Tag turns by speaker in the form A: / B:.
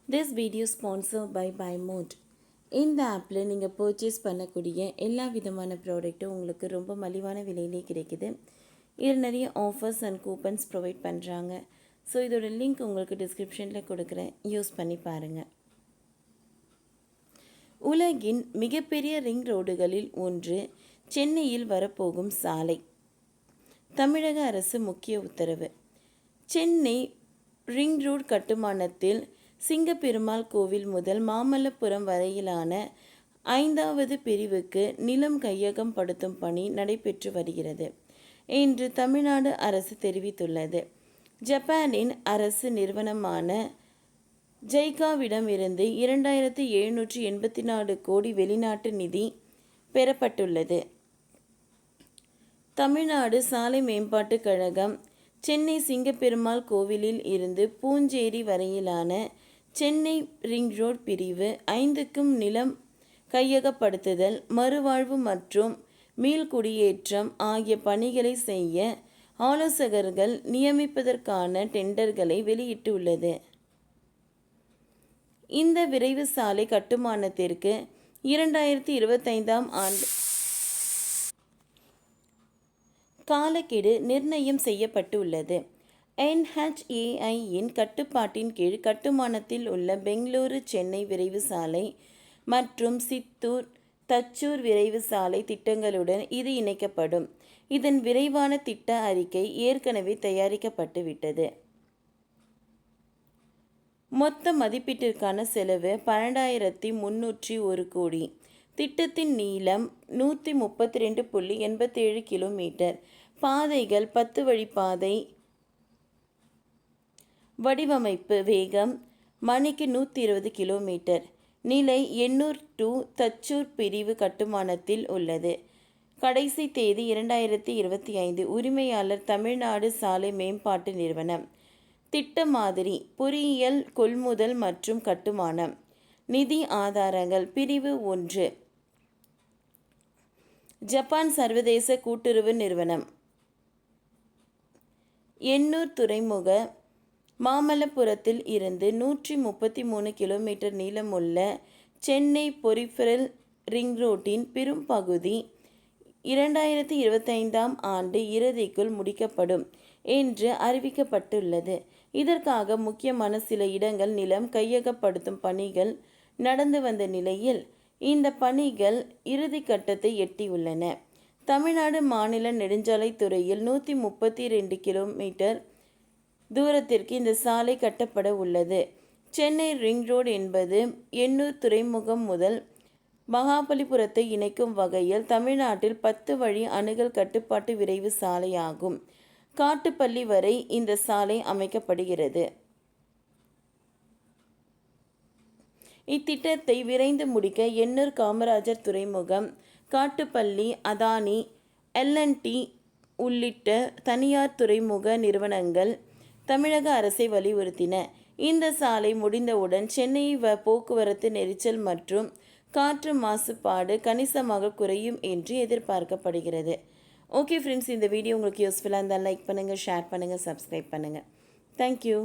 A: This video sponsored by BuyMode. இந்த ஆப்பில் நீங்கள் பர்ச்சேஸ் பண்ணக்கூடிய எல்லா விதமான ப்ராடக்ட்டும் உங்களுக்கு ரொம்ப மலிவான விலையிலே கிடைக்குது. இதில் நிறைய ஆஃபர்ஸ் அண்ட் கூப்பன்ஸ் ப்ரொவைட் பண்ணுறாங்க. ஸோ இதோட லிங்க் உங்களுக்கு டிஸ்கிரிப்ஷனில் கொடுக்குறேன், யூஸ் பண்ணி பாருங்கள். உலகின் மிகப்பெரிய ரிங் ரோடுகளில் ஒன்று சென்னையில் வரப்போகும் சாலை. தமிழக அரசு முக்கிய உத்தரவு. சென்னை ரிங் ரோடு கட்டுமானத்தில் சிங்கப்பெருமாள் கோவில் முதல் மாமல்லபுரம் வரையிலான 5வது பிரிவுக்கு நிலம் கையகம் படுத்தும் பணி நடைபெற்று வருகிறது என்று தமிழ்நாடு அரசு தெரிவித்துள்ளது. ஜப்பானின் அரசு நிறுவனமான ஜைகாவிடமிருந்து 2784 கோடி வெளிநாட்டு நிதி பெறப்பட்டுள்ளது. தமிழ்நாடு சாலை மேம்பாட்டுக் கழகம் சென்னை சிங்கப்பெருமாள் கோவிலில் இருந்து பூஞ்சேரி வரையிலான சென்னை ரிங் ரோடு பிரிவு 5க்கும் நிலம் கையகப்படுத்துதல், மறுவாழ்வு மற்றும் மீள்குடியேற்றம் ஆகிய பணிகளை செய்ய ஆலோசகர்கள் நியமிப்பதற்கான டெண்டர்களை வெளியிட்டுள்ளது. இந்த விரைவு சாலை கட்டுமானத்திற்கு 2025ஆம் ஆண்டு காலக்கெடு நிர்ணயம் செய்யப்பட்டுள்ளது. NHAIயின் கட்டுப்பாட்டின் கீழ் கட்டுமானத்தில் உள்ள பெங்களூரு சென்னை விரைவு சாலை மற்றும் சித்தூர் தச்சூர் விரைவு சாலை திட்டங்களுடன் இது இணைக்கப்படும். இதன் விரைவான திட்ட அறிக்கை ஏற்கனவே தயாரிக்கப்பட்டுவிட்டது. மொத்த மதிப்பீட்டிற்கான செலவு 12,301 கோடி. திட்டத்தின் நீளம் 132.87 கிலோமீட்டர். பாதைகள் 10 வழிப்பாதை. வடிவமைப்பு வேகம் மணிக்கு 120 கிலோமீட்டர். நிலை எண்ணூர் டு தச்சூர் பிரிவு கட்டுமானத்தில் உள்ளது. கடைசி தேதி 2025. உரிமையாளர் தமிழ்நாடு சாலை மேம்பாட்டு நிறுவனம். திட்ட மாதிரி பொறியியல் கொள்முதல் மற்றும் கட்டுமானம். நிதி ஆதாரங்கள். பிரிவு 1 ஜப்பான் சர்வதேச கூட்டுறவு நிறுவனம். எண்ணூர் துறைமுக மாமல்லபுரத்தில் இருந்து 133 கிலோமீட்டர் நீளமுள்ள சென்னை பெரிஃபெரல் ரிங் ரோட்டின் பெரும் பகுதி 2025ஆம் ஆண்டு இறுதிக்குள் முடிக்கப்படும் என்று அறிவிக்கப்பட்டுள்ளது. இதற்காக முக்கியமான சில இடங்கள் நிலம் கையகப்படுத்தும் பணிகள் நடந்து வந்த நிலையில் இந்த பணிகள் இறுதி கட்டத்தை எட்டியுள்ளன. தமிழ்நாடு மாநில நெடுஞ்சாலைத்துறையில் 132 கிலோமீட்டர் தூரத்திற்கு இந்த சாலை கட்டப்பட உள்ளது. சென்னை ரிங் ரோடு என்பது எண்ணூர் துறைமுகம் முதல் மகாபலிபுரத்தை இணைக்கும் வகையில் தமிழ்நாட்டில் 10 வழி அணுகல் கட்டுப்பாட்டு விரைவு சாலையாகும். காட்டுப்பள்ளி வரை இந்த சாலை அமைக்கப்படுகிறது. இத்திட்டத்தை விரைந்து முடிக்க எண்ணூர் காமராஜர் துறைமுகம், காட்டுப்பள்ளி, அதானி, L&T உள்ளிட்ட தனியார் துறைமுக நிறுவனங்கள் தமிழக அரசை வலியுறுத்தின. இந்த சாலை முடிந்தவுடன் சென்னை போக்குவரத்து நெரிசல் மற்றும் காற்று மாசுபாடு கணிசமாக குறையும் என்று எதிர்பார்க்கப்படுகிறது. ஓகே ஃப்ரெண்ட்ஸ், இந்த வீடியோ உங்களுக்கு யூஸ்ஃபுல்லாக இருந்தால் லைக் பண்ணுங்கள், ஷேர் பண்ணுங்கள், சப்ஸ்கிரைப் பண்ணுங்கள். தேங்க்யூ.